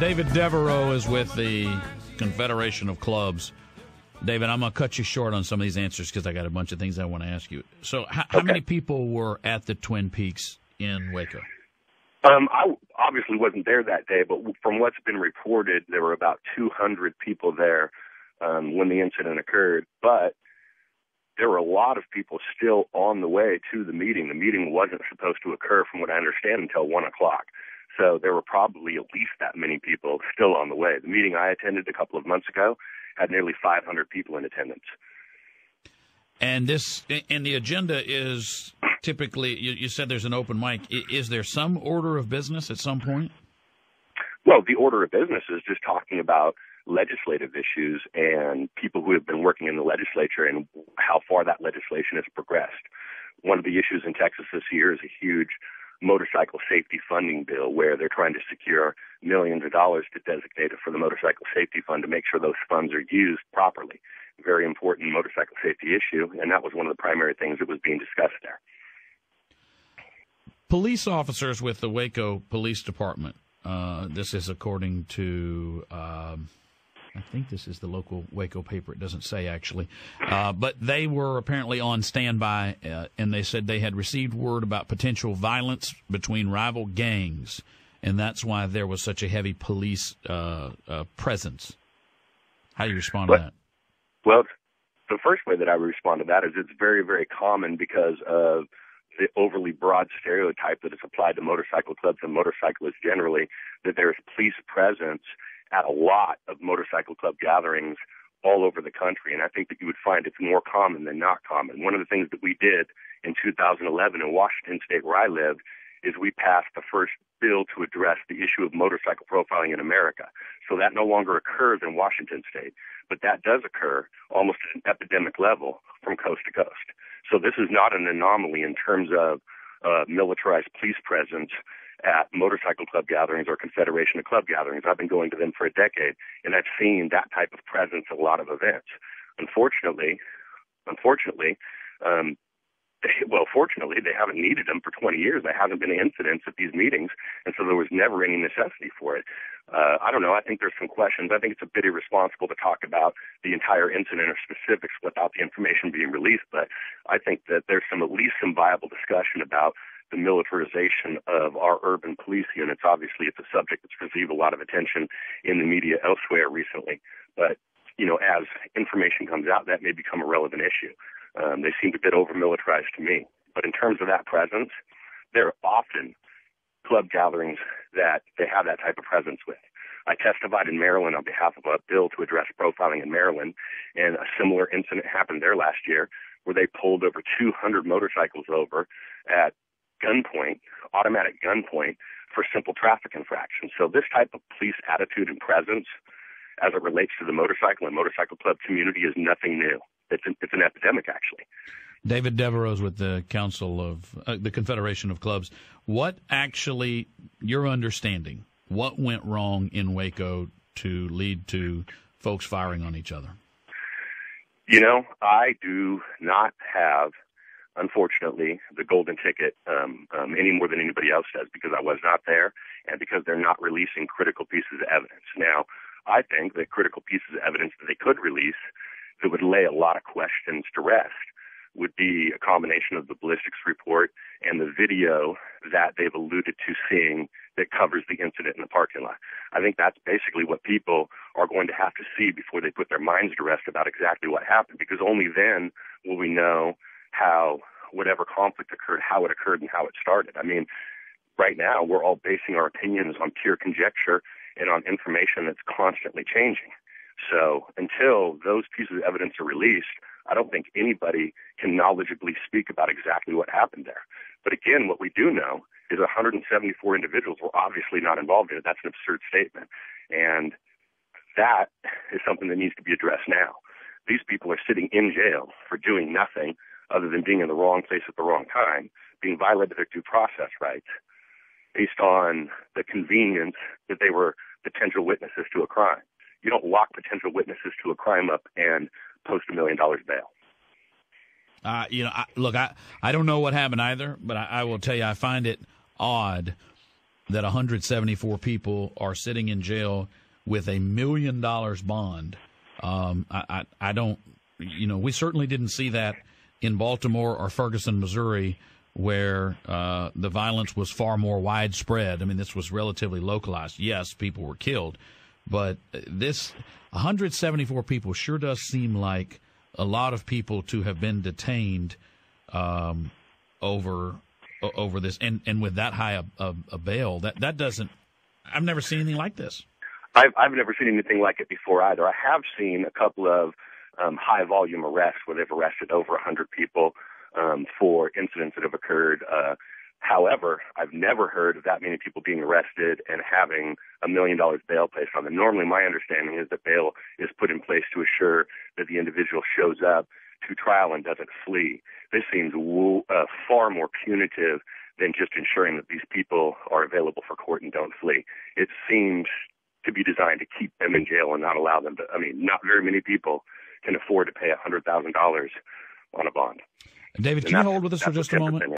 David Devereaux is with the Confederation of Clubs. David, I'm going to cut you short on some of these answers because I got a bunch of things I want to ask you. So how many people were at the Twin Peaks in Waco? I obviously wasn't there that day, but from what's been reported, there were about 200 people there when the incident occurred. But there were a lot of people still on the way to the meeting. The meeting wasn't supposed to occur, from what I understand, until 1 o'clock. So there were probably at least that many people still on the way. The meeting I attended a couple of months ago had nearly 500 people in attendance. And the agenda is typically, you said there's an open mic. Is there some order of business at some point? Well, the order of business is just talking about legislative issues and people who have been working in the legislature and how far that legislation has progressed. One of the issues in Texas this year is a huge motorcycle safety funding bill where they're trying to secure millions of dollars to designate it for the motorcycle safety fund to make sure those funds are used properly. Very important motorcycle safety issue, and that was one of the primary things that was being discussed there. Police officers with the Waco Police Department, this is according to, I think this is the local Waco paper, it doesn't say actually, but they were apparently on standby, and they said they had received word about potential violence between rival gangs, and that's why there was such a heavy police presence. How do you respond to that? Well, the first way that I would respond to that is it's very, very common because of the overly broad stereotype that is applied to motorcycle clubs and motorcyclists generally, that there's police presence at a lot of motorcycle club gatherings all over the country. And I think that you would find it's more common than not common. One of the things that we did in 2011 in Washington State, where I lived, is we passed the first bill to address the issue of motorcycle profiling in America. So that no longer occurs in Washington State, but that does occur almost at an epidemic level from coast to coast. So this is not an anomaly in terms of militarized police presence at motorcycle club gatherings or Confederation of Club gatherings. I've been going to them for a decade, and I've seen that type of presence at a lot of events. Fortunately, they haven't needed them for 20 years. There hasn't been incidents at these meetings, and so there was never any necessity for it. I don't know. I think there's some questions. I think it's a bit irresponsible to talk about the entire incident or specifics without the information being released, but I think that there's at least some viable discussion about the militarization of our urban police units. Obviously, it's a subject that's received a lot of attention in the media elsewhere recently, but as information comes out, that may become a relevant issue. They seem a bit over-militarized to me. But in terms of that presence, there are often club gatherings that they have that type of presence with. I testified in Maryland on behalf of a bill to address profiling in Maryland, and a similar incident happened there last year where they pulled over 200 motorcycles over at gunpoint, automatic gunpoint, for simple traffic infractions. So this type of police attitude and presence as it relates to the motorcycle and motorcycle club community is nothing new. It's an epidemic, actually. David Devereaux with the Council of the Confederation of Clubs. What actually, your understanding, what went wrong in Waco to lead to folks firing on each other? I do not have, unfortunately, the golden ticket any more than anybody else does, because I was not there and because they're not releasing critical pieces of evidence. Now, I think that critical pieces of evidence that they could release that would lay a lot of questions to rest would be a combination of the ballistics report and the video that they've alluded to seeing that covers the incident in the parking lot. I think that's basically what people are going to have to see before they put their minds to rest about exactly what happened, because only then will we know how whatever conflict occurred, how it occurred, and how it started. I mean, right now we're all basing our opinions on pure conjecture and on information that's constantly changing. So until those pieces of evidence are released, I don't think anybody can knowledgeably speak about exactly what happened there. But again, what we do know is 174 individuals were obviously not involved in it. That's an absurd statement. And that is something that needs to be addressed now. These people are sitting in jail for doing nothing other than being in the wrong place at the wrong time, being violated their due process rights based on the convenience that they were potential witnesses to a crime. You don't lock potential witnesses to a crime up and post $1 million bail. I don't know what happened either, but I will tell you I find it odd that 174 people are sitting in jail with $1 million bond. I don't, we certainly didn't see that in Baltimore or Ferguson, Missouri, where the violence was far more widespread. I mean, this was relatively localized. Yes, people were killed, but this 174 people sure does seem like a lot of people to have been detained over this, and with that high a bail. That doesn't. I've never seen anything like this. I've never seen anything like it before either. I have seen a couple of high volume arrests where they've arrested over 100 people for incidents that have occurred. However, I've never heard of that many people being arrested and having $1 million bail placed on them. Normally, my understanding is that bail is put in place to assure that the individual shows up to trial and doesn't flee. This seems far more punitive than just ensuring that these people are available for court and don't flee. It seems to be designed to keep them in jail and not allow them to. I mean, not very many people can afford to pay $100,000 on a bond. David, can you hold with us for just a moment?